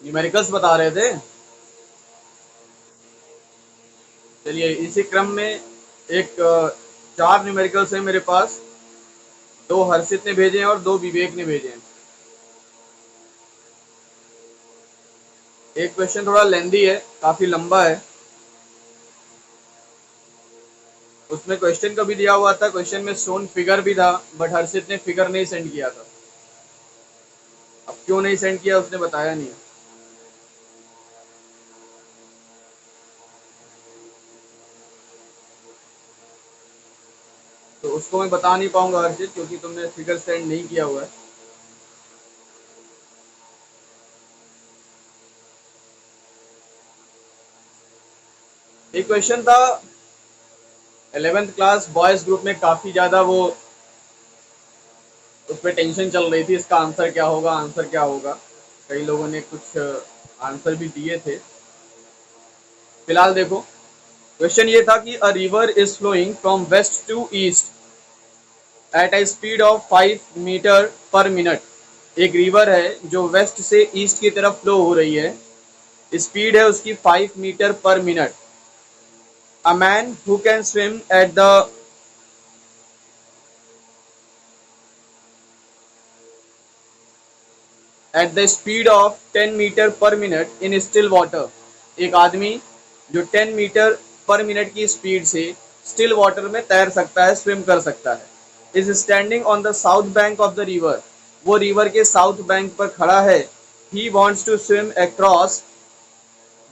Numericals बता रहे थे। चलिए इसी क्रम में एक चार न्यूमेरिकल्स हैं मेरे पास। दो हर्षित ने भेजे हैं और दो विवेक ने भेजे हैं। एक क्वेश्चन थोड़ा लेंदी है, काफी लंबा है। उसमें क्वेश्चन का भी दिया हुआ था, क्वेश्चन में सोन फिगर भी था, बट हर्षित ने फिगर नहीं सेंड किया था। अब क्यों नहीं सेंड किया उसने बताया नहीं। तो उसको मैं बता नहीं पाऊंगा हर्षित, क्योंकि तुमने फिगर सेंड नहीं किया हुआ है। एक क्वेश्चन था 11th क्लास बॉयज ग्रुप में, काफी ज्यादा वो उस पर टेंशन चल रही थी, इसका आंसर क्या होगा, आंसर क्या होगा। कई लोगों ने कुछ आंसर भी दिए थे। फिलहाल देखो, क्वेश्चन ये था कि a river is flowing from west to east at a speed of 5 metre per minute. एक रिवर है जो वेस्ट से ईस्ट की तरफ फ्लो हो रही है, स्पीड है उसकी 5 metre per minute. A man who can swim at the speed of 10 metre per minute in still water. एक आदमी जो 10 मीटर पर मिनट की स्पीड से स्टिल वाटर में तैर सकता है, स्विम कर सकता है, is standing on the south bank of the river. वो रिवर के साउथ बैंक पर खड़ा है। He wants to swim across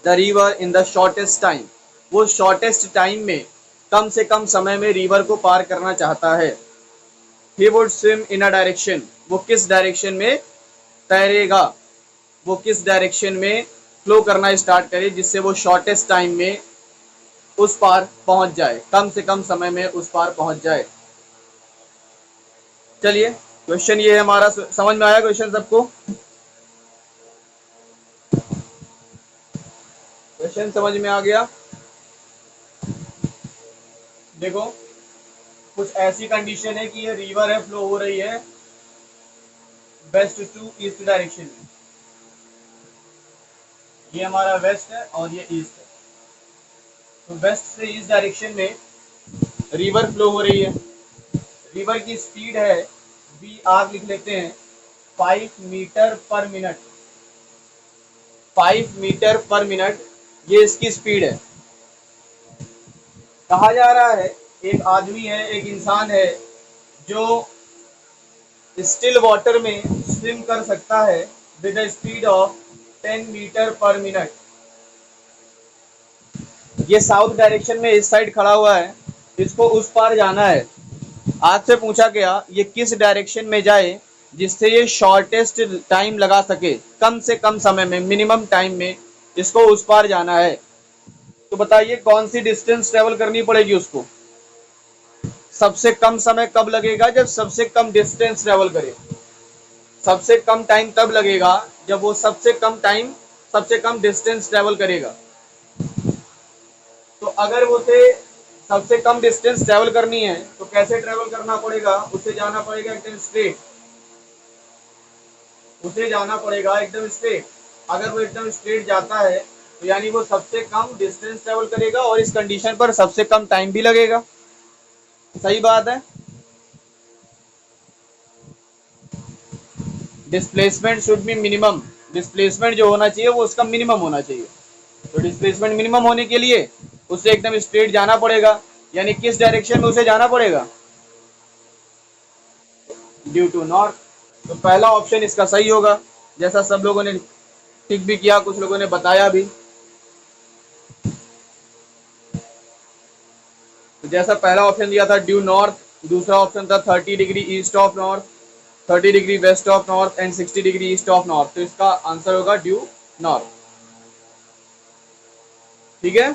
the river in the shortest time. वो शॉर्टेस्ट टाइम में, कम से कम समय में रिवर को पार करना चाहता है। He would swim in a direction. वो किस डायरेक्शन में तैरेगा, वो किस डायरेक्शन में फ्लो करना स्टार्ट करे जिससे वो शॉर्टेस्ट टाइम में उस पार पहुंच जाए, कम से कम समय में उस पार पहुंच जाए। चलिए क्वेश्चन ये है हमारा, समझ में आया क्वेश्चन सबको? क्वेश्चन समझ में आ गया? देखो, कुछ ऐसी कंडीशन है कि ये रिवर है, फ्लो हो रही है वेस्ट टू ईस्ट डायरेक्शन में। ये हमारा वेस्ट है और ये ईस्ट है। तो वेस्ट से ईस्ट डायरेक्शन में रिवर फ्लो हो रही है। रिवर की स्पीड है, वी आर लिख लेते हैं, 5 metre per minute. 5 metre per minute ये इसकी स्पीड है। कहा जा रहा है एक आदमी है, एक इंसान है जो स्टिल वाटर में स्विम कर सकता है with a speed of 10 metre per minute. ये साउथ डायरेक्शन में इस साइड खड़ा हुआ है, इसको उस पार जाना है। आज से पूछा गया ये किस डायरेक्शन में जाए जिससे ये शॉर्टेस्ट टाइम लगा सके, कम से कम समय में, मिनिमम टाइम में इसको उस पार जाना है। तो बताइए कौन सी डिस्टेंस ट्रेवल करनी पड़ेगी उसको। सबसे कम समय कब लगेगा, जब सबसे कम डिस्टेंस ट्रेवल करे। सबसे कम टाइम तब लगेगा जब वो सबसे कम टाइम, सबसे कम डिस्टेंस ट्रेवल करेगा। तो अगर उसे सबसे कम डिस्टेंस ट्रेवल करनी है तो कैसे ट्रेवल करना पड़ेगा, उसे जाना पड़ेगा एकदम स्ट्रेट। उसे जाना पड़ेगा एकदम स्ट्रेट। अगर वो एकदम स्ट्रेट जाता है तो यानी वो सबसे कम डिस्टेंस ट्रेवल करेगा और इस कंडीशन पर सबसे कम टाइम भी लगेगा। सही बात है। Displacement should be minimum. Displacement जो होना चाहिए वो उसका मिनिमम होना चाहिए। तो डिस्प्लेसमेंट मिनिमम होने के लिए उसे एकदम स्ट्रेट जाना पड़ेगा। यानी किस डायरेक्शन में उसे जाना पड़ेगा? Due to north. तो पहला ऑप्शन इसका सही होगा, जैसा सब लोगों ने टिक भी किया, कुछ लोगों ने बताया भी। तो जैसा पहला ऑप्शन दिया था ड्यू नॉर्थ, दूसरा ऑप्शन था 30 degree east of north, 30 degree west of north and 60 degree east of north. तो इसका आंसर होगा ड्यू नॉर्थ। ठीक है।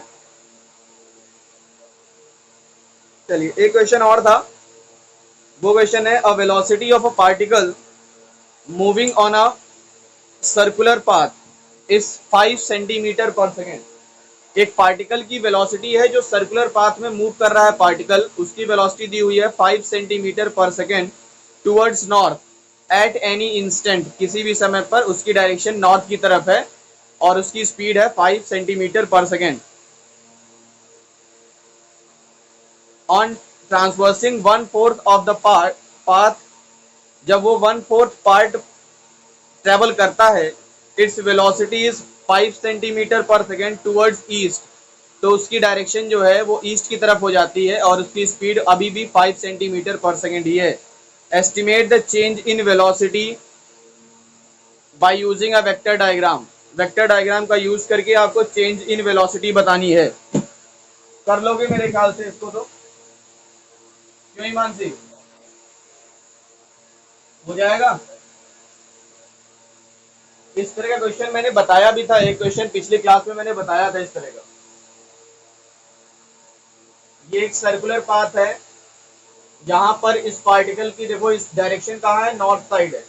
चलिए एक क्वेश्चन और था, वो क्वेश्चन है a velocity of a particle moving on a circular path is 5 centimetre per second. एक पार्टिकल की वेलोसिटी है जो सर्कुलर पाथ में मूव कर रहा है, पार्टिकल उसकी वेलोसिटी दी हुई है 5 centimetre per second towards north at any instant. किसी भी समय पर उसकी डायरेक्शन नॉर्थ की तरफ है, और उसकी स्पीड है 5 centimetre per second. On transversing 1/4 of the path, जब वो 1/4 पार्ट ट्रेवल करता है, its velocity is 5 centimetre per second towards east, तो उसकी डायरेक्शन जो है वो ईस्ट की तरफ हो जाती है और उसकी स्पीड अभी भी 5 सेंटीमीटर पर सेकेंड ही है। Estimate the change in velocity by using a vector diagram. Vector diagram का यूज करके आपको चेंज इन वेलोसिटी बतानी है। कर लोगे मेरे ख्याल से इसको तो, क्यों ही मानसी, हो जाएगा। इस तरह का क्वेश्चन मैंने बताया भी था, एक क्वेश्चन पिछली क्लास में मैंने बताया था इस तरह का। ये एक सर्कुलर पाथ है, यहाँ पर इस पार्टिकल की देखो इस डायरेक्शन कहाँ है, नॉर्थ साइड है,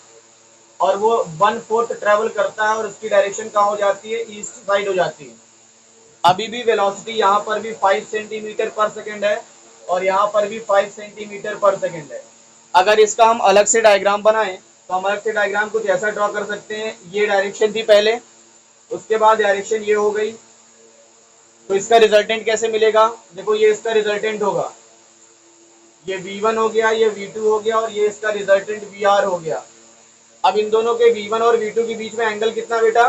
और वो 1/4 ट्रेवल करता है और उसकी डायरेक्शन कहाँ हो जाती है, ईस्ट साइड हो जाती है। अभी भी वेलोसिटी यहाँ पर भी 5 सेंटीमीटर पर सेकेंड है और यहाँ पर भी 5 सेंटीमीटर पर सेकेंड है। अगर इसका हम अलग से डायग्राम बनाएं तो हम अलग से डायग्राम कुछ ऐसा ड्रॉ कर सकते हैं। ये डायरेक्शन थी पहले, उसके बाद डायरेक्शन ये हो गई, तो इसका रिजल्टेंट कैसे मिलेगा, देखो ये इसका रिजल्टेंट होगा, ये V1 हो गया, ये V2 हो गया और ये इसका रिजल्टेंट VR हो गया। अब इन दोनों के V1 और V2 के बीच में एंगल कितना बेटा,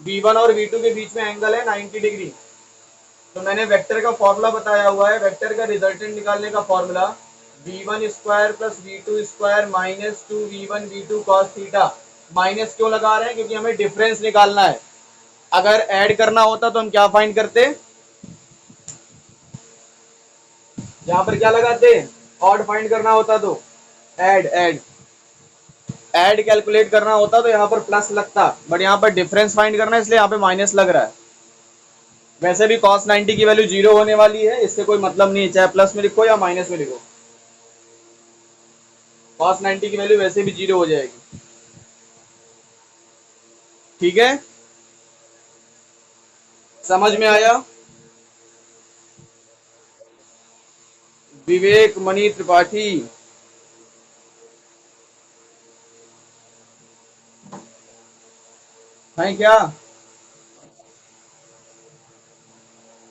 V1 और V2 के बीच में एंगल है 90 डिग्री। तो मैंने वेक्टर का फॉर्मूला बताया हुआ है, वेक्टर का रिजल्टेंट निकालने का formula V1 square plus V2 square minus 2V1 V2 cos theta. Minus क्यों लगा रहे हैं, क्योंकि हमें डिफरेंस निकालना है। अगर ऐड करना होता तो हम क्या फाइंड करते, यहाँ पर क्या लगाते, ऑड फाइंड करना होता तो ऐड ऐड ऐड कैलकुलेट करना होता तो यहाँ पर प्लस लगता, बट यहाँ पर डिफरेंस फाइंड करना है इसलिए यहाँ पे माइनस लग रहा है। वैसे भी cos 90 की वैल्यू 0 होने वाली है, इससे कोई मतलब नहीं है चाहे प्लस में लिखो या माइनस में लिखो, cos 90 की वैल्यू वैसे भी 0 हो जाएगी। ठीक है, समझ में आया। विवेक मणि त्रिपाठी, है क्या,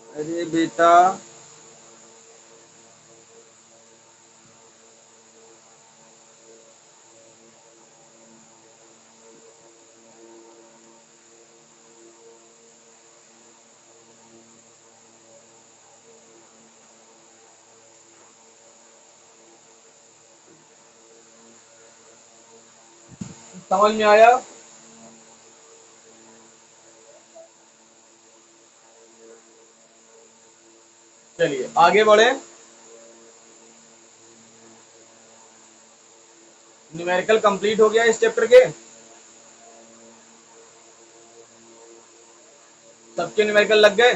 अरे बेटा समझ में आया। चलिए आगे बढ़े, न्यूमेरिकल कंप्लीट हो गया इस चैप्टर के, सबके न्यूमेरिकल लग गए।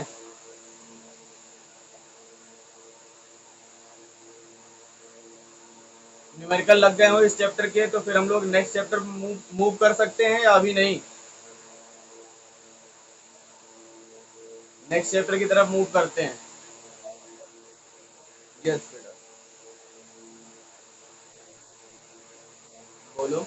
न्यूमेरिकल लग गए हो इस चैप्टर के, तो फिर हम लोग नेक्स्ट चैप्टर मूव कर सकते हैं या अभी नहीं, नेक्स्ट चैप्टर की तरफ मूव करते हैं। यस बेटा, बोलो।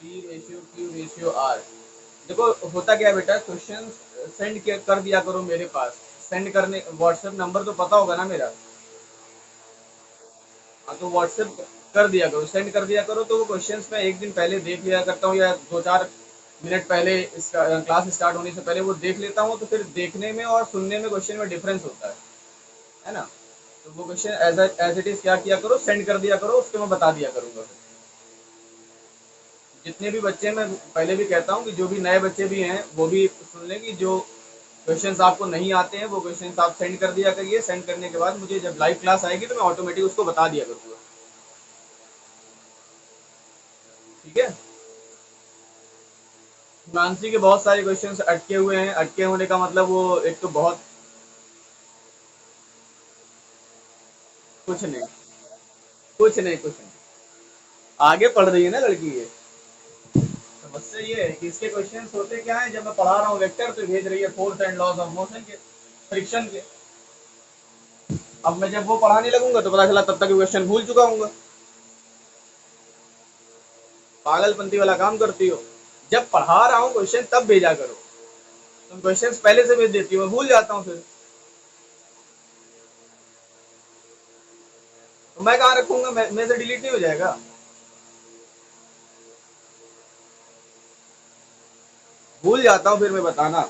P/Q/R, देखो होता क्या है बेटा, क्वेश्चन सेंड कर दिया करो मेरे पास, सेंड करने व्हाट्सएप नंबर तो पता होगा ना मेरा, हाँ तो व्हाट्सएप कर दिया करो, सेंड कर दिया करो, तो वो क्वेश्चंस मैं एक दिन पहले देख लिया करता हूँ या 2-4 मिनट पहले इसका क्लास स्टार्ट होने से पहले वो देख लेता हूँ, तो फिर देखने में और सुनने में क्वेश्चन में डिफरेंस होता है ना। तो वो क्वेश्चन एज इट इज क्या किया करो, सेंड कर दिया करो, उसके मैं बता दिया करूँगा। जितने भी बच्चे, मैं पहले भी कहता हूँ कि जो भी नए बच्चे भी हैं वो भी सुन लें कि जो क्वेश्चंस आपको नहीं आते हैं वो क्वेश्चंस आप सेंड कर दिया करिए, सेंड करने के बाद मुझे जब लाइव क्लास आएगी तो मैं ऑटोमेटिक उसको बता दिया करूँगा। ठीक है, मानसी के बहुत सारे क्वेश्चंस अटके हुए हैं, अटके होने का मतलब वो एक तो बहुत, कुछ नहीं कुछ नहीं कुछ नहीं, आगे पढ़ रही है ना लड़की ये। समस्या ये है कि इसके क्वेश्चंस होते क्या है, जब मैं पढ़ा रहा हूँ वेक्टर तो भेज रही है force and laws of motion के, फ्रिक्शन के। अब मैं जब वो पढ़ाने लगूंगा तो पता चला तब तक क्वेश्चन भूल चुका हूँ। पागलपंती वाला काम करती हो। जब पढ़ा रहा हूँ क्वेश्चन तब भेजा करो, तुम क्वेश्चन पहले से भेज देती हो, मैं भूल जाता हूँ फिर। तो मैं कहाँ रखूंगा, मैं से डिलीट नहीं हो जाएगा। भूल जाता हूँ फिर मैं बताना।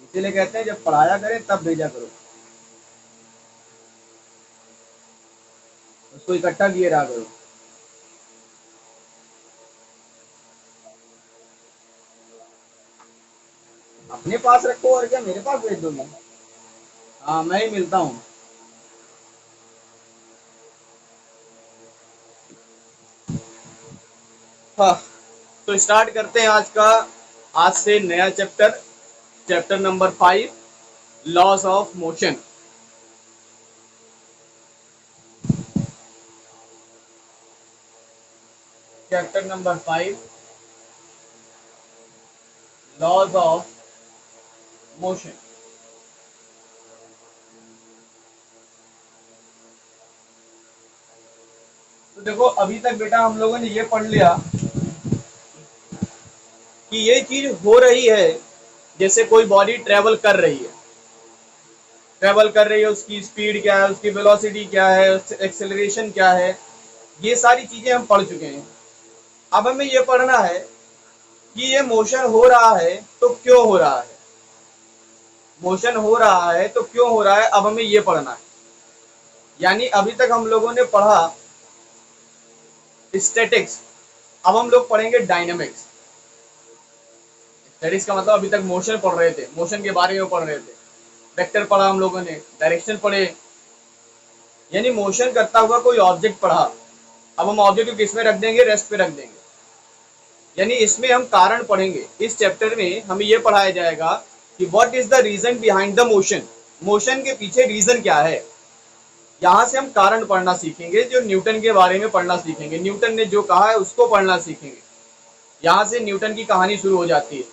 इसीलिए कहते हैं जब पढ़ाया करें तब भेजा करो, उसको इकट्ठा किए रहा करो। अपने पास रखो और क्या, मेरे पास भेज दो मैं। हाँ मैं ही मिलता हूँ। हाँ, तो स्टार्ट करते हैं आज का, आज से नया chapter, chapter number 5, laws of motion. Chapter number 5, laws of motion. तो देखो अभी तक बेटा हम लोगों ने ये पढ़ लिया कि ये चीज हो रही है, जैसे कोई बॉडी ट्रेवल कर रही है, ट्रेवल कर रही है, उसकी स्पीड क्या है, उसकी वेलोसिटी क्या है, एक्सेलरेशन क्या है, ये सारी चीजें हम पढ़ चुके हैं। अब हमें ये पढ़ना है कि ये मोशन हो रहा है तो क्यों हो रहा है, मोशन हो रहा है तो क्यों हो रहा है, अब हमें ये पढ़ना है। यानी अभी तक हम लोगों ने पढ़ा स्टैटिक्स, अब हम लोग पढ़ेंगे डायनेमिक्स। स्टैटिक्स का मतलब अभी तक मोशन पढ़ रहे थे, मोशन के बारे में पढ़ रहे थे, वेक्टर पढ़ा हम लोगों ने, डायरेक्शन पढ़े, यानी मोशन करता हुआ कोई ऑब्जेक्ट पढ़ा। अब हम ऑब्जेक्ट को किस में रख देंगे, रेस्ट पे रख देंगे। यानी इसमें हम कारण पढ़ेंगे, इस चैप्टर में हमें यह पढ़ाया जाएगा कि what is the reason behind the motion, motion के पीछे रीजन क्या है। यहाँ से हम कारण पढ़ना सीखेंगे, जो न्यूटन के बारे में पढ़ना सीखेंगे, न्यूटन ने जो कहा है उसको पढ़ना सीखेंगे। यहाँ से न्यूटन की कहानी शुरू हो जाती है।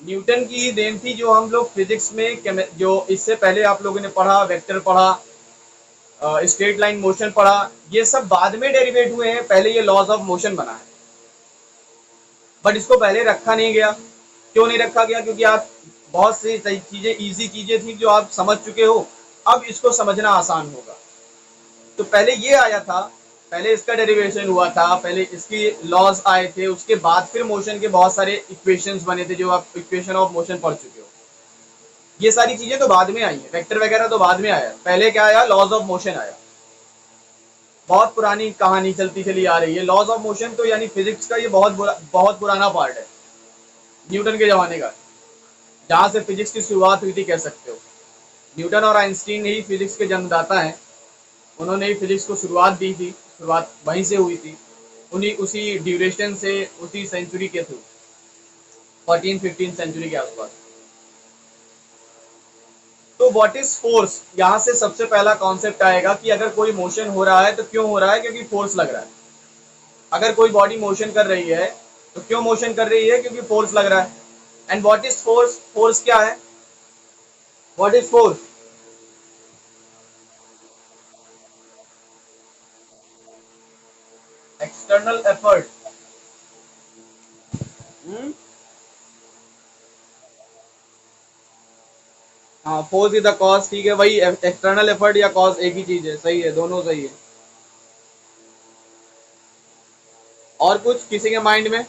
न्यूटन की ही देन थी जो हम लोग फिजिक्स में, जो इससे पहले आप लोगों ने पढ़ा, वेक्टर पढ़ा, स्ट्रेट लाइन मोशन पढ़ा, ये सब बाद में डेरिवेट हुए हैं, पहले ये लॉज ऑफ मोशन बना है। बट इसको पहले रखा नहीं गया। क्यों नहीं रखा गया, क्योंकि आप बहुत सी चीजें, इजी चीजें थी जो आप समझ चुके हो, अब इसको समझना आसान होगा। तो पहले ये आया था, पहले इसका डेरिवेशन हुआ था, पहले इसकी लॉज आए थे, उसके बाद फिर मोशन के बहुत सारे इक्वेशंस बने थे जो आप इक्वेशन ऑफ मोशन पढ़ चुके हो। ये सारी चीजें तो बाद में आई है, वेक्टर वगैरह तो बाद में आया, पहले क्या आया, लॉज ऑफ मोशन आया। बहुत पुरानी कहानी चलती चली आ रही है। लॉज ऑफ मोशन तो यानी फिजिक्स का ये बहुत पुराना पार्ट है, न्यूटन के जमाने का, जहां से फिजिक्स की शुरुआत हुई थी कह सकते हो। न्यूटन और आइंस्टीन ही फिजिक्स के जन्मदाता हैं, उन्होंने ही फिजिक्स को शुरुआत दी थी, शुरुआत वहीं से हुई थी, उन्हीं उसी ड्यूरेशन से, उसी सेंचुरी के थ्रू, 14-15 सेंचुरी के आसपास। तो व्हाट इज फोर्स, यहाँ से सबसे पहला कॉन्सेप्ट आएगा कि अगर कोई मोशन हो रहा है तो क्यों हो रहा है, क्योंकि फोर्स लग रहा है। अगर कोई बॉडी मोशन कर रही है तो क्यों मोशन कर रही है, क्योंकि फोर्स लग रहा है। And what is force, force क्या है, what is force, external effort. हाँ, फोर्स इज द कॉज, ठीक है, वही एक्सटर्नल एफर्ट या कॉज एक ही चीज है, सही है, दोनों सही है। और कुछ किसी के माइंड में,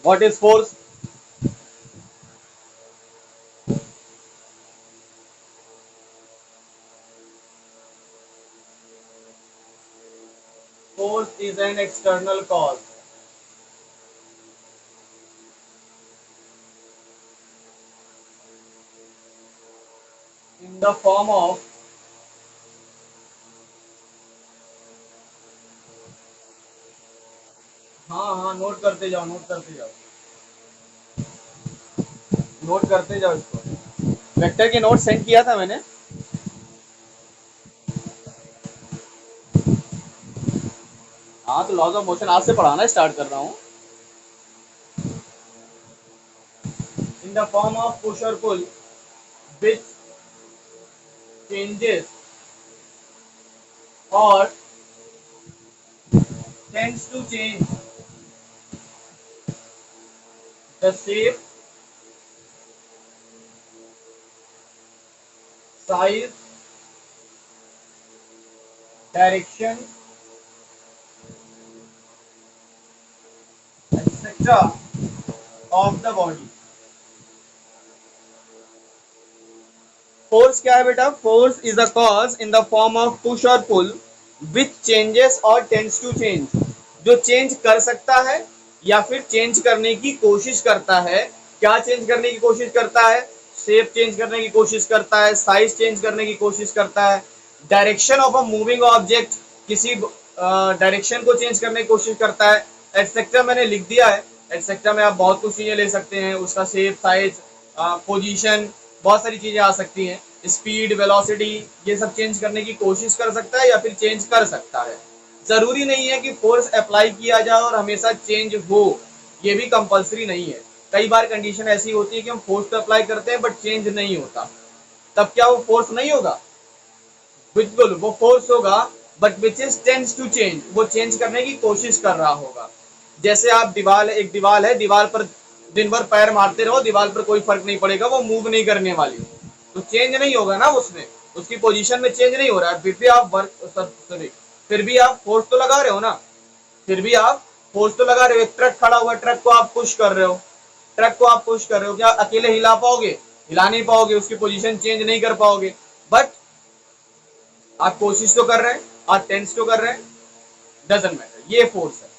what is force, force is an external cause in the form of, हाँ हाँ नोट करते जाओ, नोट करते जाओ, नोट करते जाओ इसको, वेक्टर के नोट सेंड किया था मैंने। हाँ, तो लॉज ऑफ मोशन आज से पढ़ाना स्टार्ट कर रहा हूँ। In the form of push और पुल विच चेंजेस और tends to change the shape, size, direction, etc. of the body. Force क्या है बेटा? Force is a cause in the form of push और पुल विच चेंजेस और टेंड्स टू चेंज, जो change कर सकता है या फिर चेंज करने की कोशिश करता है। क्या चेंज करने की कोशिश करता है? शेप चेंज करने की कोशिश करता है, साइज चेंज करने की कोशिश करता है, direction of a moving object, किसी डायरेक्शन को चेंज करने की कोशिश करता है, एटसेट्रा। मैंने लिख दिया है। एटसेट्रा में आप बहुत कुछ चीजें ले सकते हैं, उसका शेप, साइज, पोजीशन, बहुत सारी चीजें आ सकती हैं। स्पीड, वेलोसिटी, ये सब चेंज करने की कोशिश कर सकता है या फिर चेंज कर सकता है। जरूरी नहीं है कि फोर्स अप्लाई किया जाए और हमेशा चेंज हो, ये भी कंपलसरी नहीं है। कई बार कंडीशन ऐसी होती है कि हम फोर्स तो अप्लाई करते हैं बट चेंज नहीं होता, तब क्या वो फोर्स नहीं होगा? बिल्कुल वो फोर्स होगा, but which is tends to change, वो चेंज करने की कोशिश कर रहा होगा। जैसे आप दीवार, एक दीवार है, दीवार पर दिन भर पैर मारते रहो, दीवार पर कोई फर्क नहीं पड़ेगा, वो मूव नहीं करने वाली, तो चेंज नहीं होगा ना उसमें, उसकी पोजीशन में चेंज नहीं हो रहा है। फिर भी आप सॉरी, फिर भी आप फोर्स तो लगा रहे हो ना, फिर भी आप फोर्स तो लगा रहे हो। एक ट्रक खड़ा हुआ, ट्रक को आप पुश कर रहे हो, ट्रक को आप पुश कर रहे हो, क्या अकेले हिला पाओगे? हिला नहीं पाओगे, उसकी पोजीशन चेंज नहीं कर पाओगे, बट आप कोशिश तो कर रहे हैं, आप टेंस तो कर रहे हैं, डजंट मैटर, ये फोर्स है।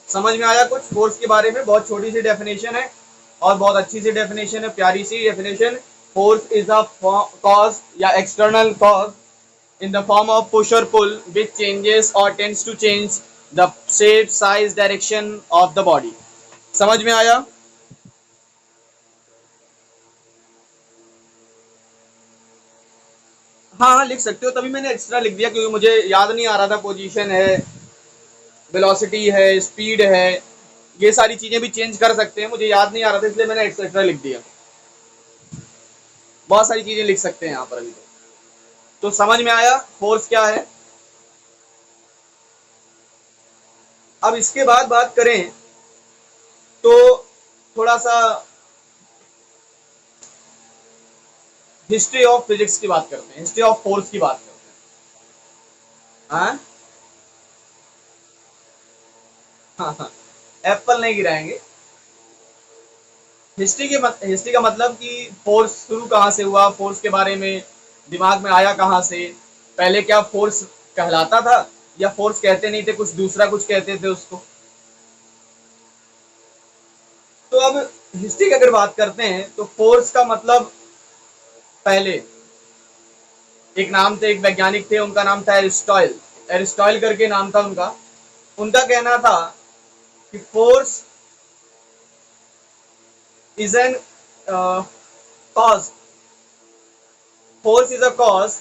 समझ में आया कुछ फोर्स के बारे में? बहुत छोटी सी डेफिनेशन है और बहुत अच्छी सी डेफिनेशन है, प्यारी सी definition. Force is a cause या external cause in the form of push or pull which changes or tends to change the shape, size, direction of the body. समझ में आया? हाँ, लिख सकते हो, तभी मैंने एक्स्ट्रा लिख दिया क्योंकि मुझे याद नहीं आ रहा था। पोजीशन है, वेलोसिटी है, स्पीड है, ये सारी चीजें भी चेंज कर सकते हैं, मुझे याद नहीं आ रहा था इसलिए मैंने एक्स्ट्रा लिख दिया। बहुत सारी चीजें लिख सकते हैं यहाँ पर अभी तो समझ में आया फोर्स क्या है? अब इसके बाद बात करें तो थोड़ा सा हिस्ट्री ऑफ फिजिक्स की बात करते हैं, हिस्ट्री ऑफ फोर्स की बात करते हैं। हाँ हाँ हाँ, एप्पल नहीं गिराएंगे। हिस्ट्री का मतलब कि फोर्स शुरू कहाँ से हुआ, फोर्स के बारे में दिमाग में आया कहाँ से, पहले क्या फोर्स कहलाता था या फोर्स कहते नहीं थे, कुछ दूसरा कुछ कहते थे उसको। तो अब हिस्ट्री की अगर बात करते हैं तो फोर्स का मतलब, पहले एक नाम थे, एक वैज्ञानिक थे, उनका नाम था एरिस्टॉयल, एरिस्टॉयल करके नाम था उनका। उनका कहना था कि force is an cause, force is a cause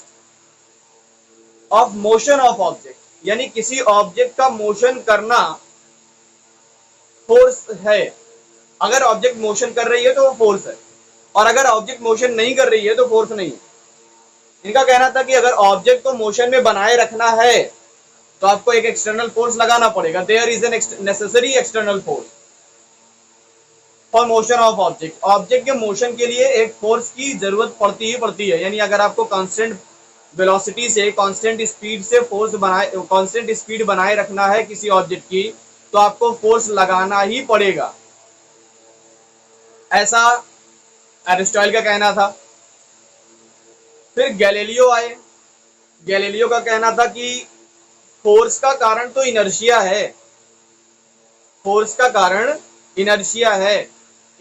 of motion of object, यानी किसी ऑब्जेक्ट का मोशन करना फोर्स है। अगर ऑब्जेक्ट मोशन कर रही है तो वो फोर्स है, और अगर ऑब्जेक्ट मोशन नहीं कर रही है तो फोर्स नहीं है। इनका कहना था कि अगर ऑब्जेक्ट को मोशन में बनाए रखना है तो आपको एक एक्सटर्नल फोर्स लगाना पड़ेगा। There is an necessary external force for motion of object. Object के मोशन के लिए एक फोर्स की जरूरत पड़ती ही पड़ती है। यानी अगर आपको कांस्टेंट वेलोसिटी से, कांस्टेंट स्पीड से फोर्स बनाए, कांस्टेंट स्पीड बनाए रखना है किसी ऑब्जेक्ट की, तो आपको फोर्स लगाना ही पड़ेगा, ऐसा एरिस्टॉटल का कहना था। फिर गैलीलियो आए। गैलीलियो का कहना था कि फोर्स का कारण तो इनर्शिया है, फोर्स का कारण इनर्शिया है,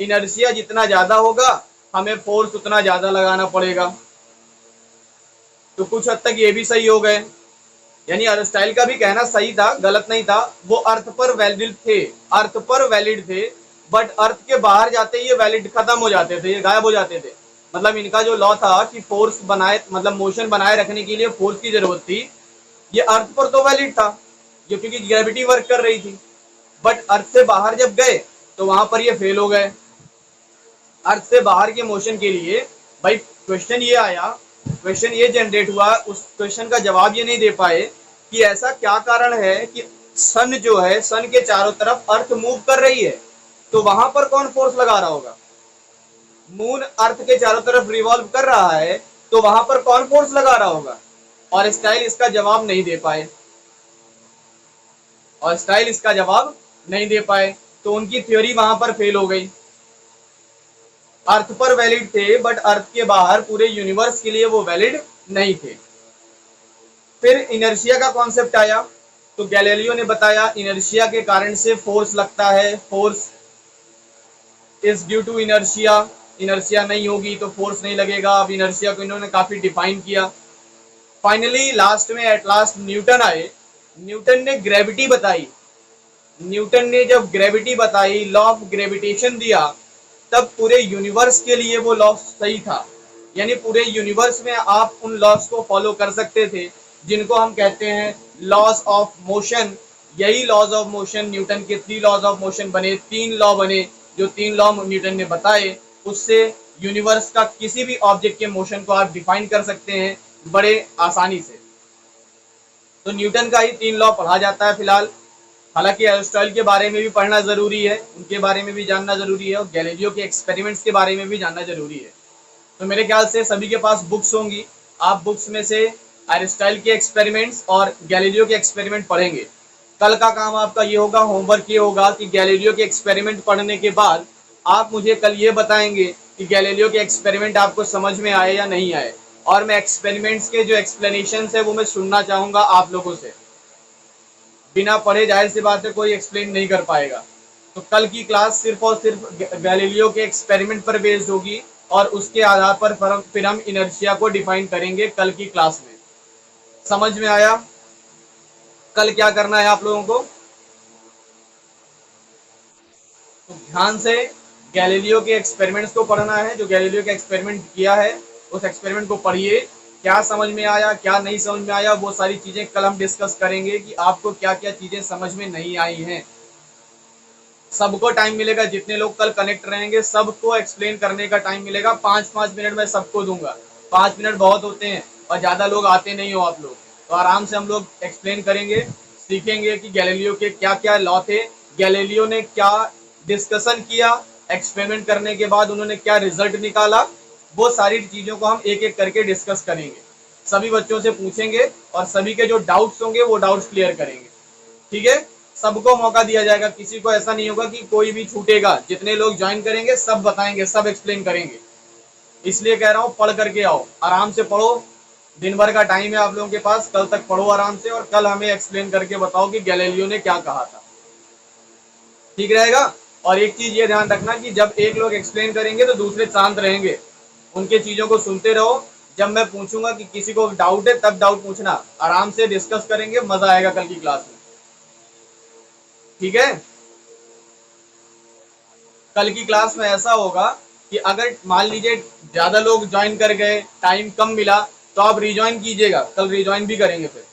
इनर्शिया जितना ज्यादा होगा हमें फोर्स उतना ज्यादा लगाना पड़ेगा। तो कुछ हद तक ये भी सही हो गए, यानी एरिस्टॉटल का भी कहना सही था, गलत नहीं था। वो अर्थ पर वैलिड थे, अर्थ पर वैलिड थे, बट अर्थ के बाहर जाते ही ये वैलिड खत्म हो जाते थे, ये गायब हो जाते थे। मतलब इनका जो लॉ था कि फोर्स बनाए मतलब मोशन बनाए रखने के लिए फोर्स की जरूरत थी, ये अर्थ पर तो वैलिड था, ये क्योंकि ग्रेविटी वर्क कर रही थी। बट अर्थ से बाहर जब गए तो वहां पर ये फेल हो गए। अर्थ से बाहर के मोशन के लिए भाई क्वेश्चन ये आया, क्वेश्चन ये जनरेट हुआ, उस क्वेश्चन का जवाब ये नहीं दे पाए कि ऐसा क्या कारण है कि सन जो है, सन के चारों तरफ अर्थ मूव कर रही है, तो वहां पर कौन फोर्स लगा रहा होगा। मून अर्थ के चारों तरफ रिवॉल्व कर रहा है, तो वहां पर कौन फोर्स लगा रहा होगा। और स्टाइल इसका जवाब नहीं दे पाए, और स्टाइल इसका जवाब नहीं दे पाए, तो उनकी थ्योरी वहां पर फेल हो गई। अर्थ पर वैलिड थे, बट अर्थ के बाहर पूरे यूनिवर्स के लिए वो वैलिड नहीं थे। फिर इनर्शिया का कॉन्सेप्ट आया, तो गैलीलियो ने बताया इनर्शिया के कारण से फोर्स लगता है, force is due to inertia. Inertia नहीं होगी तो फोर्स नहीं लगेगा। अब इनर्शिया को इन्होंने काफी डिफाइन किया। फाइनली लास्ट में एट लास्ट न्यूटन आए, न्यूटन ने ग्रेविटी बताई। न्यूटन ने जब ग्रेविटी बताई, लॉ ऑफ ग्रेविटेशन दिया, तब पूरे यूनिवर्स के लिए वो लॉ सही था। यानी पूरे यूनिवर्स में आप उन लॉस को फॉलो कर सकते थे जिनको हम कहते हैं लॉज ऑफ मोशन। यही लॉज ऑफ मोशन न्यूटन के 3 लॉज ऑफ मोशन बने, 3 लॉ बने, जो 3 लॉ न्यूटन ने बताए, उससे यूनिवर्स का किसी भी ऑब्जेक्ट के मोशन को आप डिफाइन कर सकते हैं बड़े आसानी से। तो न्यूटन का ही 3 लॉ पढ़ा जाता है फिलहाल। हालांकि एरिस्टॉटल के बारे में भी पढ़ना जरूरी है, उनके बारे में भी जानना जरूरी है, और गैलीलियो के एक्सपेरिमेंट्स के बारे में भी जानना जरूरी है। तो मेरे ख्याल से सभी के पास बुक्स होंगी, आप बुक्स में से एरिस्टॉटल के एक्सपेरिमेंट्स और गैलीलियो के एक्सपेरिमेंट पढ़ेंगे। कल का काम आपका ये होगा, होमवर्क ये होगा कि गैलीलियो के एक्सपेरिमेंट पढ़ने के बाद आप मुझे कल ये बताएंगे कि गैलीलियो के एक्सपेरिमेंट आपको समझ में आए या नहीं आए, और मैं एक्सपेरिमेंट्स के जो एक्सप्लेनेशन है वो मैं सुनना चाहूंगा आप लोगों से। बिना पढ़े जाहिर सी बात है कोई एक्सप्लेन नहीं कर पाएगा। तो कल की क्लास सिर्फ और सिर्फ गैलीलियो के एक्सपेरिमेंट पर बेस्ड होगी, और उसके आधार पर फिर हम इनर्शिया को डिफाइन करेंगे कल की क्लास में। समझ में आया? कल क्या करना है आप लोगों को, तो ध्यान से गैलीलियो के एक्सपेरिमेंट्स को पढ़ना है। जो गैलीलियो के एक्सपेरिमेंट किया है उस एक्सपेरिमेंट को पढ़िए। क्या समझ में आया, क्या नहीं समझ में आया, वो सारी चीजें कल हम डिस्कस करेंगे कि आपको क्या क्या चीजें समझ में नहीं आई हैं। सबको टाइम मिलेगा, जितने लोग कल कनेक्ट रहेंगे सबको एक्सप्लेन करने का टाइम मिलेगा। 5-5 मिनट में सबको दूंगा। 5 मिनट बहुत होते हैं और ज्यादा लोग आते नहीं हो आप लोग, तो आराम से हम लोग एक्सप्लेन करेंगे, सीखेंगे कि गैलीलियो के क्या क्या लॉ थे, गैलीलियो ने क्या डिस्कशन किया, एक्सपेरिमेंट करने के बाद उन्होंने क्या रिजल्ट निकाला। वो सारी चीजों को हम एक एक करके डिस्कस करेंगे, सभी बच्चों से पूछेंगे और सभी के जो डाउट्स होंगे वो डाउट्स क्लियर करेंगे। ठीक है, सबको मौका दिया जाएगा, किसी को ऐसा नहीं होगा कि कोई भी छूटेगा। जितने लोग ज्वाइन करेंगे सब बताएंगे, सब एक्सप्लेन करेंगे। इसलिए कह रहा हूँ पढ़ करके आओ, आराम से पढ़ो। दिन भर का टाइम है आप लोगों के पास, कल तक पढ़ो आराम से, और कल हमें एक्सप्लेन करके बताओ कि गैलीलियो ने क्या कहा था। ठीक रहेगा? और एक चीज ये ध्यान रखना कि जब एक लोग एक्सप्लेन करेंगे तो दूसरे शांत रहेंगे, उनके चीजों को सुनते रहो। जब मैं पूछूंगा कि किसी को डाउट है तब डाउट पूछना, आराम से डिस्कस करेंगे, मजा आएगा कल की क्लास में। ठीक है? कल की क्लास में ऐसा होगा कि अगर मान लीजिए ज्यादा लोग ज्वाइन कर गए, टाइम कम मिला, तो आप रिज्वाइन कीजिएगा, कल रिज्वाइन भी करेंगे। फिर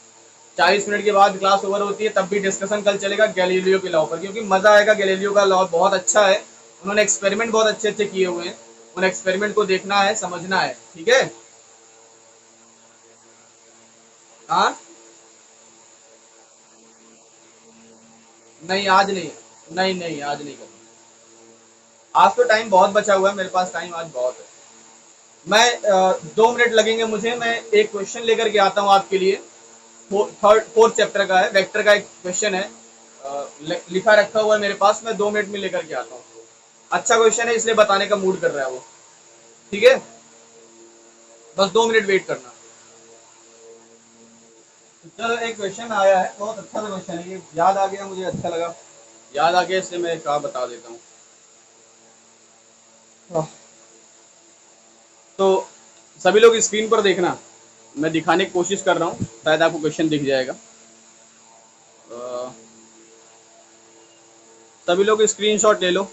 40 मिनट के बाद क्लास ओवर होती है, तब भी डिस्कशन कल चलेगा गैलीलियो के लॉ पर, क्योंकि मजा आएगा। गैलीलियो का लॉ बहुत अच्छा है, उन्होंने एक्सपेरिमेंट बहुत अच्छे अच्छे किए हुए हैं, उन एक्सपेरिमेंट को देखना है, समझना है। ठीक है? हाँ, नहीं आज नहीं, नहीं नहीं आज नहीं करना। आज तो टाइम बहुत बचा हुआ है, मेरे पास टाइम आज बहुत है। मैं 2 मिनट लगेंगे मुझे, मैं एक क्वेश्चन लेकर के आता हूँ आपके लिए। फोर्थ चैप्टर का है, वेक्टर का एक क्वेश्चन है, लिखा रखा हुआ है मेरे पास, मैं 2 मिनट में लेकर के आता हूँ। अच्छा क्वेश्चन है इसलिए बताने का मूड कर रहा है वो। ठीक है, बस 2 मिनट वेट करना। चलो, एक क्वेश्चन आया है, बहुत अच्छा क्वेश्चन है ये, याद आ गया मुझे, अच्छा लगा याद आ गया, इसलिए मैं कहा बता देता हूँ। तो सभी लोग स्क्रीन पर देखना, मैं दिखाने की कोशिश कर रहा हूँ, शायद आपको क्वेश्चन दिख जाएगा। सभी लोग स्क्रीनशॉट ले लो,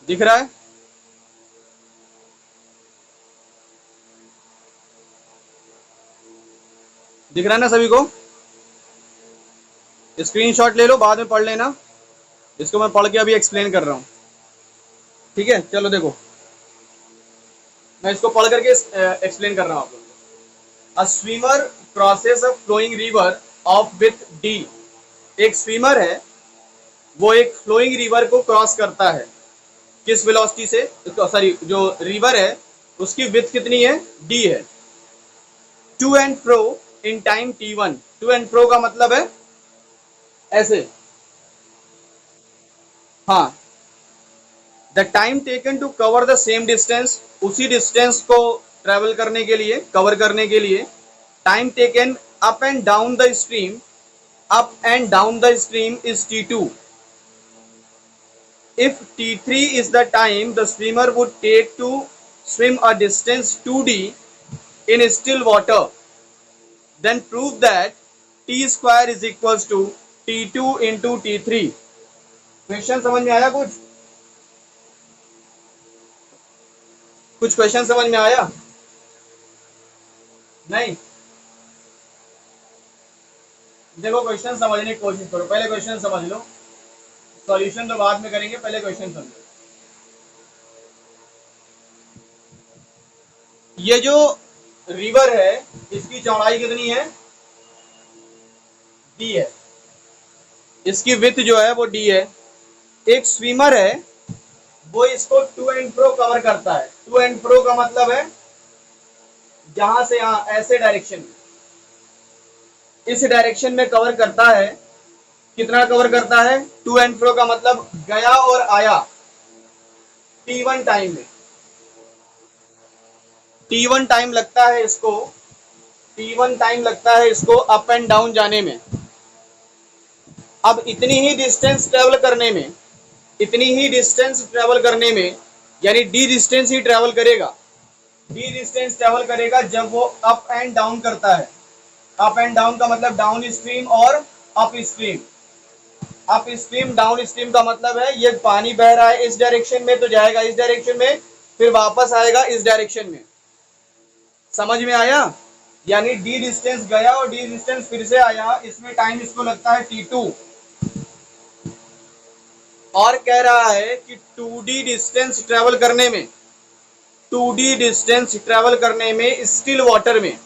दिख रहा है? दिख रहा है ना सभी को? स्क्रीनशॉट ले लो, बाद में पढ़ लेना। इसको मैं पढ़ के अभी एक्सप्लेन कर रहा हूँ, ठीक है? चलो देखो, मैं इसको पढ़ करके एक्सप्लेन कर रहा हूँ आप लोगों को। A swimmer crosses a flowing river of with D. एक स्विमर है, वो एक फ्लोइंग रिवर को क्रॉस करता है। किस वेलोसिटी से? सॉरी, जो रिवर है उसकी विथ कितनी है? डी है। To and fro in time t1। To and fro का मतलब है ऐसे, हाँ। The time taken to cover the same distance, उसी डिस्टेंस को ट्रेवल करने के लिए, कवर करने के लिए, time taken up and down the stream, up and down the stream is t2। if t3 is the time the swimmer would take to swim a distance 2d in still water, then prove that t square is equals to t2 into t3। Question समझ में आया? कुछ question समझ में आया? नहीं? देखो, question समझने की कोशिश करो, पहले क्वेश्चन समझ लो, सॉल्यूशन तो बाद में करेंगे, पहले क्वेश्चन समझो। ये जो रिवर है इसकी चौड़ाई कितनी है? डी है। इसकी विथ जो है वो डी है। एक स्विमर है, वो इसको टू एंड फ्रो कवर करता है। टू एंड फ्रो का मतलब है यहां से यहां, ऐसे डायरेक्शन में, इस डायरेक्शन में कवर करता है। कितना कवर करता है? टू एंड फ्रो का मतलब गया और आया t1 टाइम में। t1 टाइम लगता है इसको, t1 टाइम लगता है इसको अप एंड डाउन जाने में। अब इतनी ही डिस्टेंस ट्रेवल करने में, इतनी ही डिस्टेंस ट्रेवल करने में, यानी डी डिस्टेंस ही ट्रेवल करेगा। डी डिस्टेंस ट्रेवल करेगा जब वो अप एंड डाउन करता है। अप एंड डाउन का मतलब डाउन स्ट्रीम और up stream. Up stream, down stream का मतलब है ये पानी बह रहा है इस डायरेक्शन में तो जाएगा इस डायरेक्शन में, फिर वापस आएगा इस डायरेक्शन में। समझ में आया? यानी डी डिस्टेंस गया और डी डिस्टेंस फिर से आया, इसमें टाइम इसको लगता है t2। और कह रहा है कि 2d डिस्टेंस ट्रेवल करने में, 2d डिस्टेंस ट्रेवल करने में स्टिल वाटर में,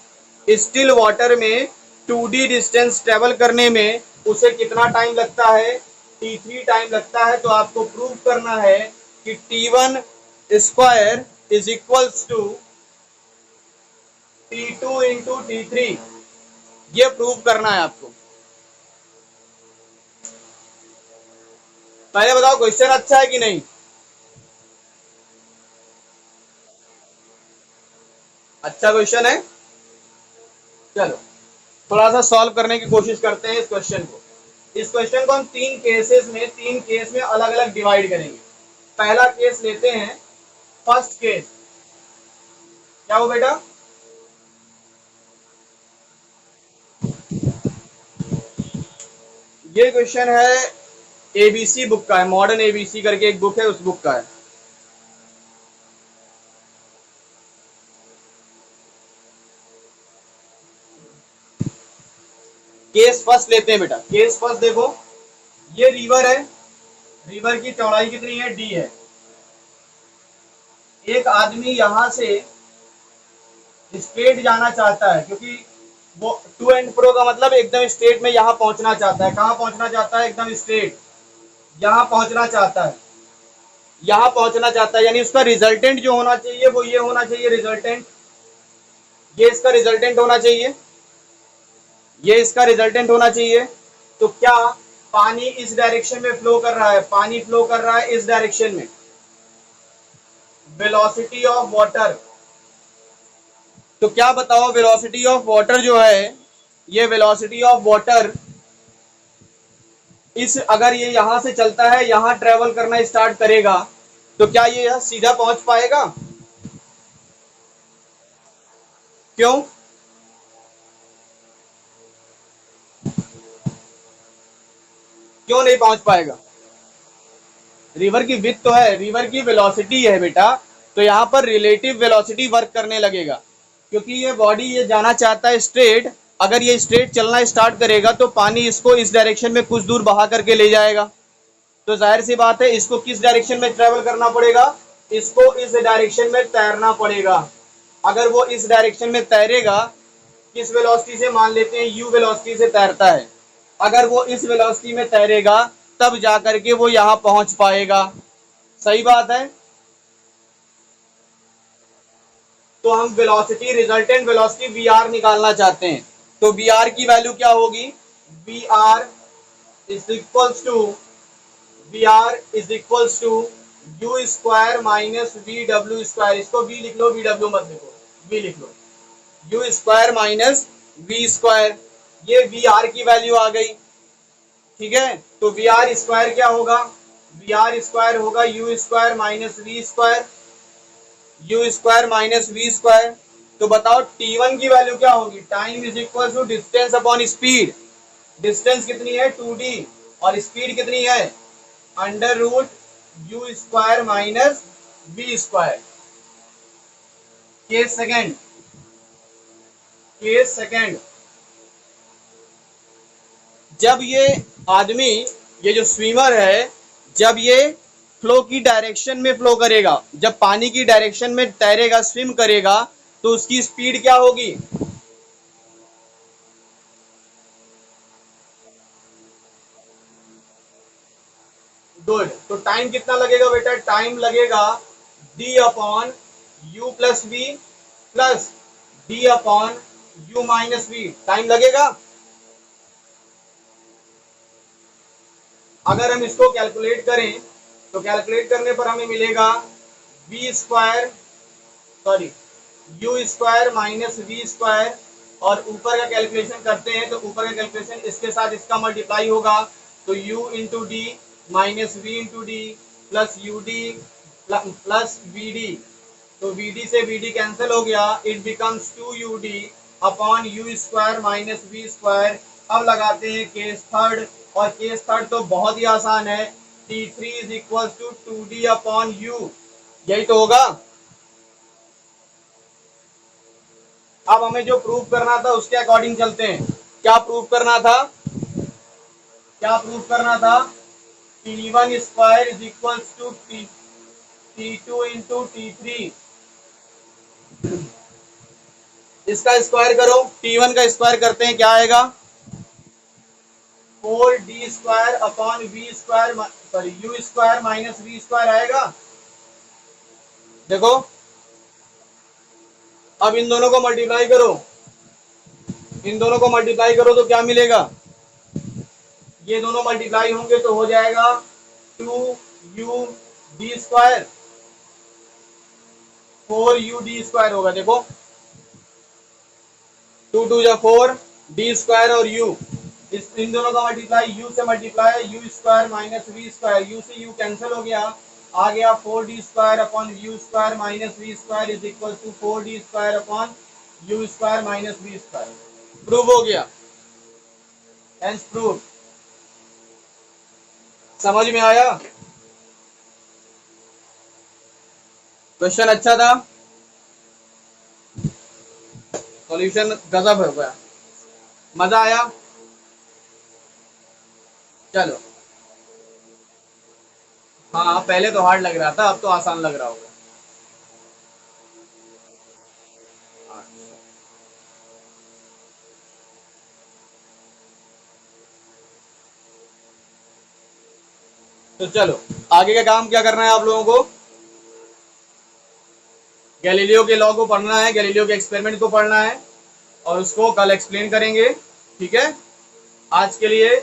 स्टिल वाटर में 2d डिस्टेंस ट्रेवल करने में उसे कितना टाइम लगता है? t3 टाइम लगता है। तो आपको प्रूव करना है कि t1 square is equals to t2 into t3। ये प्रूव करना है आपको। पहले बताओ, क्वेश्चन अच्छा है कि नहीं? अच्छा क्वेश्चन है। चलो थोड़ा सा सॉल्व करने की कोशिश करते हैं इस क्वेश्चन को। इस क्वेश्चन को हम तीन केस में अलग अलग डिवाइड करेंगे। पहला केस लेते हैं, फर्स्ट केस। क्या हो बेटा? ये क्वेश्चन है एबीसी बुक का है, मॉडर्न एबीसी करके एक बुक है, उस बुक का है। केस फर्स्ट लेते हैं बेटा। केस फर्स्ट देखो, ये रिवर है, रिवर की चौड़ाई कितनी है? डी है। एक आदमी यहां से स्ट्रेट जाना चाहता है, क्योंकि वो टू एंड फ्रो का मतलब एकदम स्ट्रेट में यहां पहुंचना चाहता है। कहां पहुंचना चाहता है? एकदम स्ट्रेट यहां पहुंचना चाहता है, यहां पहुंचना चाहता है। यानी उसका रिजल्टेंट जो होना चाहिए वो ये होना चाहिए, रिजल्टेंट। ये इसका रिजल्टेंट होना चाहिए, ये इसका रिजल्टेंट होना चाहिए। तो क्या पानी इस डायरेक्शन में फ्लो कर रहा है? पानी फ्लो कर रहा है इस डायरेक्शन में। वेलोसिटी ऑफ वाटर, तो क्या बताओ, वेलोसिटी ऑफ वाटर जो है, ये वेलोसिटी ऑफ वाटर इस, अगर ये यहां से चलता है, यहां ट्रेवल करना स्टार्ट करेगा, तो क्या ये यहां सीधा पहुंच पाएगा? क्यों? क्यों नहीं पहुंच पाएगा? रिवर की विड्थ तो है, रिवर की वेलोसिटी है बेटा, तो यहाँ पर रिलेटिव वेलोसिटी वर्क करने लगेगा। क्योंकि ये बॉडी ये जाना चाहता है स्ट्रेट, अगर ये स्ट्रेट चलना स्टार्ट करेगा तो पानी इसको इस डायरेक्शन में कुछ दूर बहा करके ले जाएगा। तो जाहिर सी बात है इसको किस डायरेक्शन में ट्रेवल करना पड़ेगा, इसको इस डायरेक्शन में तैरना पड़ेगा। अगर वो इस डायरेक्शन में तैरेगा, किस वेलोसिटी से, मान लेते हैं यू वेलोसिटी से तैरता है, अगर वो इस वेलोसिटी में तैरेगा तब जा करके वो यहाँ पहुंच पाएगा। सही बात है। तो हम velocity, resultant velocity V R निकालना चाहते हैं। तो वी आर की वैल्यू क्या होगी, V R is equals to, V R is equals to U square minus V W square. इसको वी लिख लो, वी डब्ल्यू मत लिखो, वी लिख लो, U square minus we square. ये वी आर की वैल्यू आ गई। ठीक है, तो वी आर स्क्वायर क्या होगा, वी आर स्क्वायर होगा U square minus we square, U square minus we square. तो बताओ T1 की वैल्यू क्या होगी, time is equal to distance upon speed. Distance कितनी है 2d और स्पीड कितनी है under root u square minus we square. Case second, case second, जब ये आदमी, ये जो स्विमर है, जब ये फ्लो की डायरेक्शन में फ्लो करेगा, जब पानी की डायरेक्शन में तैरेगा, स्विम करेगा, तो उसकी स्पीड क्या होगी, गुड। तो टाइम कितना लगेगा बेटा, टाइम लगेगा d upon u plus v plus d upon u minus v, time लगेगा। अगर हम इसको कैलकुलेट करें तो कैलकुलेट करने पर हमें मिलेगा v square, sorry u square minus we square, और ऊपर का कैलकुलेशन करते हैं तो ऊपर का कैलकुलेशन इसके साथ इसका मल्टीप्लाई होगा, तो u into d minus v into d plus u d plus v d. तो वी डी से वी डी कैंसिल हो गया, it becomes 2ud upon u square minus we square. अब लगाते हैं केस थर्ड, और केस थर्ड तो बहुत ही आसान है, T3 is equal to 2d upon u, यही तो होगा। अब हमें जो प्रूव करना था उसके अकॉर्डिंग चलते हैं। क्या प्रूव करना था, क्या प्रूव करना था, T1 square is equal to T2 into T3, इसका स्क्वायर करो, T1 का स्क्वायर करते हैं, क्या आएगा 4d square upon v square, sorry u square minus we square आएगा। देखो अब इन दोनों को मल्टीप्लाई करो, इन दोनों को मल्टीप्लाई करो तो क्या मिलेगा, ये दोनों मल्टीप्लाई होंगे तो हो जाएगा 2u d square, 4u d square होगा। देखो 2 2 जा 4, d स्क्वायर और u, इन दोनों का मल्टीप्लाई, u से multiply u square minus we square, u से u कैंसिल हो गया, आ गया 4d square upon u square minus we square is equal to 4d square upon u square minus we square. Prove हो गया, hence prove. समझ में आया, क्वेश्चन अच्छा था, सॉल्यूशन गजब हो गया, मजा आया। चलो हाँ, पहले तो हार्ड लग रहा था, अब तो आसान लग रहा होगा। तो चलो आगे का काम क्या करना है आप लोगों को, गैलीलियो के लॉ को पढ़ना है, गैलीलियो के एक्सपेरिमेंट को पढ़ना है, और उसको कल एक्सप्लेन करेंगे। ठीक है, आज के लिए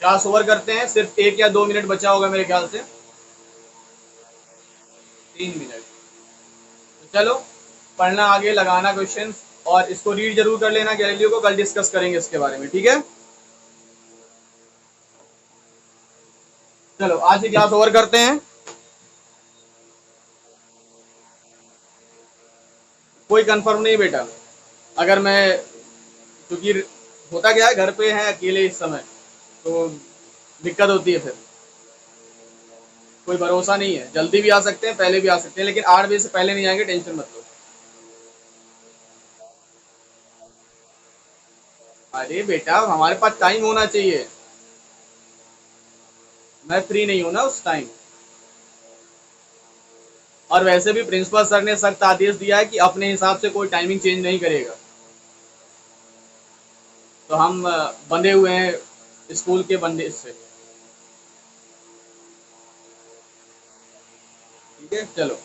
क्लास ओवर करते हैं, सिर्फ 1 या 2 मिनट बचा होगा मेरे ख्याल से, 3 मिनट। तो चलो पढ़ना, आगे लगाना क्वेश्चन, और इसको रीड जरूर कर लेना गैलीलियो को, कल डिस्कस करेंगे इसके बारे में। ठीक है, चलो आज की क्लास ओवर करते हैं। कोई कंफर्म नहीं बेटा, अगर मैं, क्योंकि होता क्या है, घर पे है अकेले इस समय, तो दिक्कत होती है, फिर कोई भरोसा नहीं है, जल्दी भी आ सकते हैं, पहले भी आ सकते हैं, लेकिन 8 बजे से पहले नहीं आएंगे, टेंशन मत लो। अरे बेटा हमारे पास टाइम होना चाहिए। मैं फ्री नहीं हूं ना उस टाइम। और वैसे भी प्रिंसिपल सर ने सख्त आदेश दिया है कि अपने हिसाब से कोई टाइमिंग चेंज नहीं करेगा। तो हम बंधे हुए हैं स्कूल के बंदे से। ठीक है चलो।